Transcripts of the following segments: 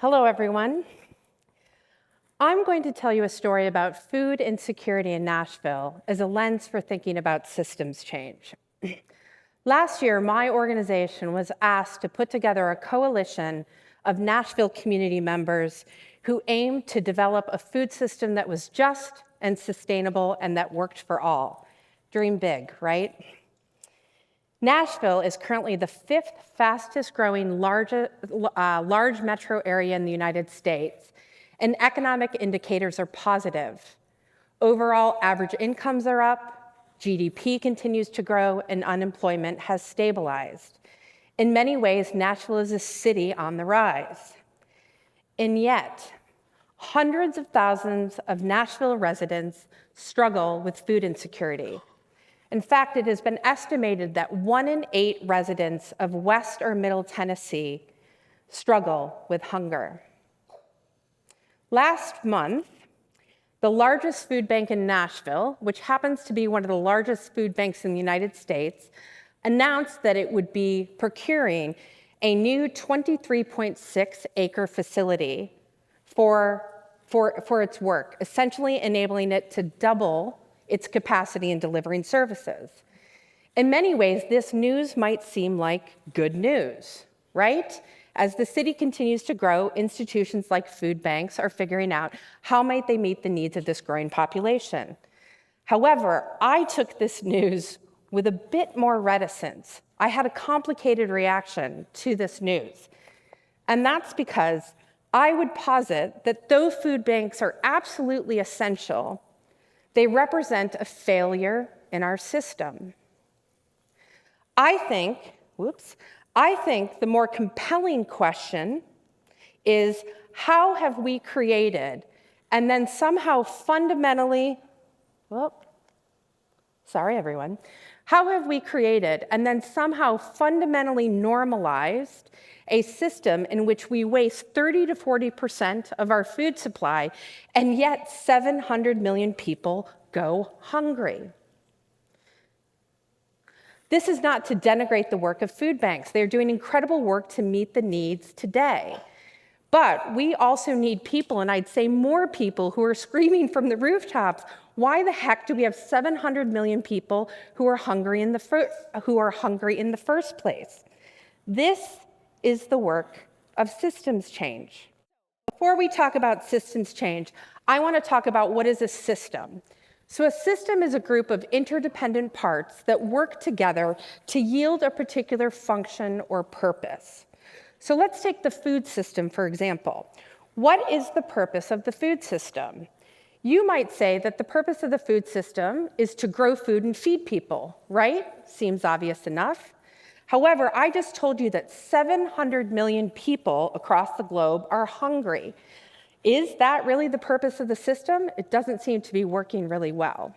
Hello, everyone. I'm going to tell you a story about food insecurity in Nashville as a lens for thinking about systems change. Last year, my organization was asked to put together a coalition of Nashville community members who aimed to develop a food system that was just and sustainable and that worked for all. Dream big, right? Nashville is currently the 5th fastest growing large metro area in the United States, and economic indicators are positive. Overall, average incomes are up, GDP continues to grow, and unemployment has stabilized. In many ways, Nashville is a city on the rise. And yet, hundreds of thousands of Nashville residents struggle with food insecurity. In fact, it has been estimated that 1 in 8 residents of West or Middle Tennessee struggle with hunger. Last month, the largest food bank in Nashville, which happens to be one of the largest food banks in the United States, announced that it would be procuring a new 23.6-acre facility for its work, essentially enabling it to double its capacity in delivering services. In many ways, this news might seem like good news, right? As the city continues to grow, institutions like food banks are figuring out how might they meet the needs of this growing population. However, I took this news with a bit more reticence. I had a complicated reaction to this news. And that's because I would posit that though food banks are absolutely essential, they represent a failure in our system. I think the more compelling question is, how have we created and then somehow fundamentally, how have we created and then somehow fundamentally normalized a system in which we waste 30 to 40% of our food supply, and yet 700 million people go hungry? This is not to denigrate the work of food banks. They're doing incredible work to meet the needs today. But we also need people, and I'd say more people, who are screaming from the rooftops, why the heck do we have 700 million people who are hungry in the first place? This is the work of systems change. Before we talk about systems change, I want to talk about what is a system. So a system is a group of interdependent parts that work together to yield a particular function or purpose. So let's take the food system, for example. What is the purpose of the food system? You might say that the purpose of the food system is to grow food and feed people, right? Seems obvious enough. However, I just told you that 700 million people across the globe are hungry. Is that really the purpose of the system? It doesn't seem to be working really well.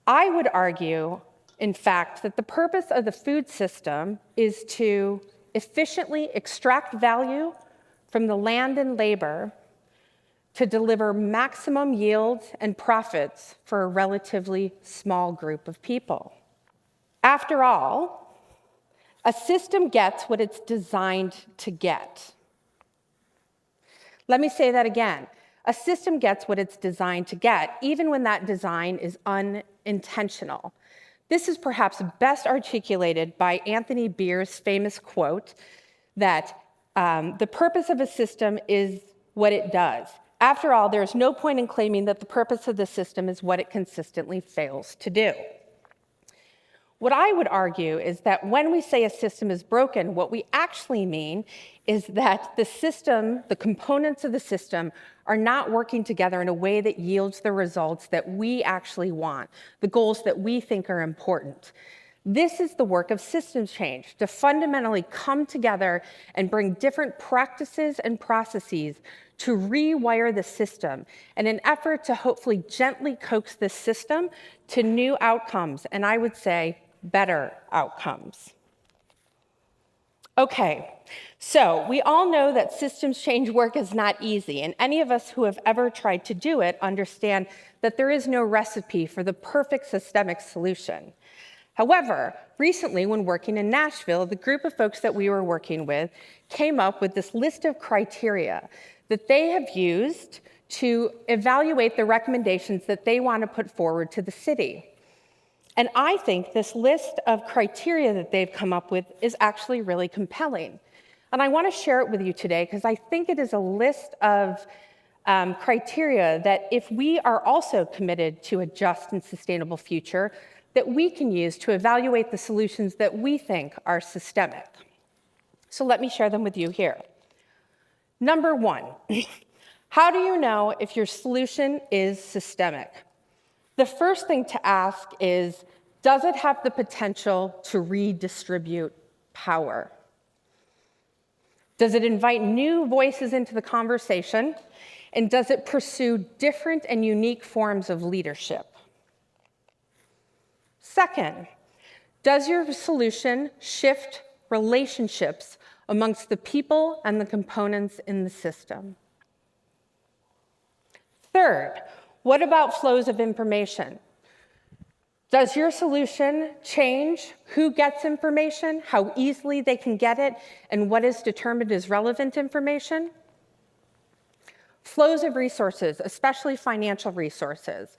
I would argue, in fact, that the purpose of the food system is to efficiently extract value from the land and labor to deliver maximum yield and profits for a relatively small group of people. After all, a system gets what it's designed to get. Let me say that again. A system gets what it's designed to get, even when that design is unintentional. This is perhaps best articulated by Anthony Beer's famous quote that the purpose of a system is what it does. After all, there is no point in claiming that the purpose of the system is what it consistently fails to do. What I would argue is that when we say a system is broken, what we actually mean is that the system, the components of the system, are not working together in a way that yields the results that we actually want, the goals that we think are important. This is the work of systems change, to fundamentally come together and bring different practices and processes to rewire the system in an effort to hopefully gently coax this system to new outcomes, and I would say better outcomes. Okay, so we all know that systems change work is not easy, and any of us who have ever tried to do it understand that there is no recipe for the perfect systemic solution. However, recently when working in Nashville, the group of folks that we were working with came up with this list of criteria that they have used to evaluate the recommendations that they want to put forward to the city. And I think this list of criteria that they've come up with is actually really compelling. And I want to share it with you today because I think it is a list of criteria that if we are also committed to a just and sustainable future, that we can use to evaluate the solutions that we think are systemic. So let me share them with you here. Number one, how do you know if your solution is systemic? The first thing to ask is, does it have the potential to redistribute power? Does it invite new voices into the conversation? And does it pursue different and unique forms of leadership? Second, does your solution shift relationships amongst the people and the components in the system? Third, what about flows of information? Does your solution change who gets information, how easily they can get it, and what is determined as relevant information? Flows of resources, especially financial resources.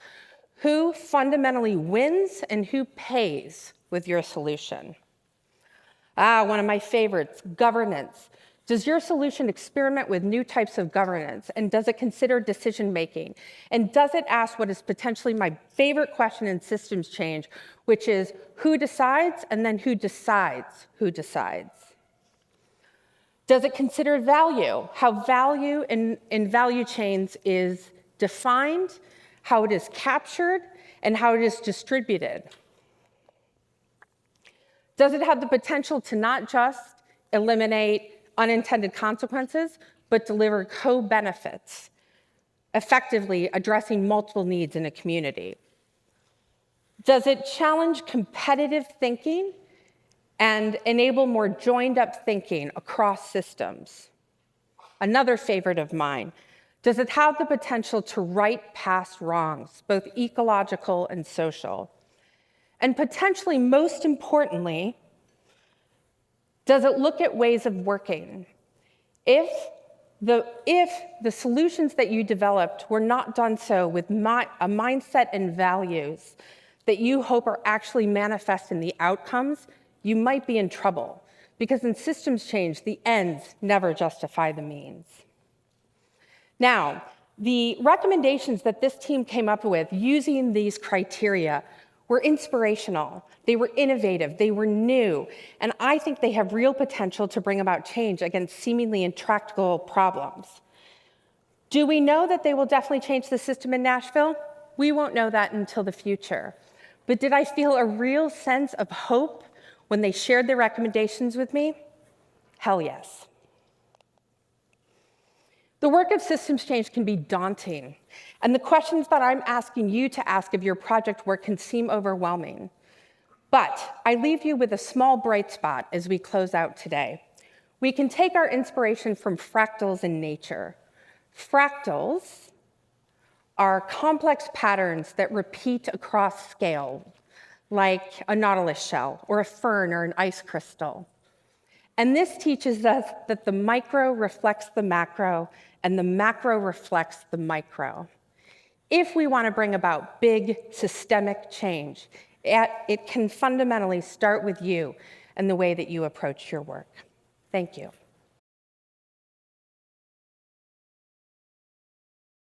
Who fundamentally wins and who pays with your solution? One of my favorites, governance. Does your solution experiment with new types of governance? And does it consider decision-making? And does it ask what is potentially my favorite question in systems change, which is who decides and then who decides who decides? Does it consider value, how value in value chains is defined, how it is captured, and how it is distributed? Does it have the potential to not just eliminate unintended consequences, but deliver co-benefits, effectively addressing multiple needs in a community? Does it challenge competitive thinking and enable more joined-up thinking across systems? Another favorite of mine, does it have the potential to right past wrongs, both ecological and social? And potentially, most importantly, does it look at ways of working? If the solutions that you developed were not done so with a mindset and values that you hope are actually manifest in the outcomes, you might be in trouble. Because in systems change, the ends never justify the means. Now, the recommendations that this team came up with using these criteria were inspirational, they were innovative, they were new, and I think they have real potential to bring about change against seemingly intractable problems. Do we know that they will definitely change the system in Nashville? We won't know that until the future. But did I feel a real sense of hope when they shared their recommendations with me? Hell yes. The work of systems change can be daunting, and the questions that I'm asking you to ask of your project work can seem overwhelming. But I leave you with a small bright spot as we close out today. We can take our inspiration from fractals in nature. Fractals are complex patterns that repeat across scale, like a nautilus shell, or a fern, or an ice crystal. And this teaches us that the micro reflects the macro, and the macro reflects the micro. If we want to bring about big systemic change, it can fundamentally start with you and the way that you approach your work. Thank you.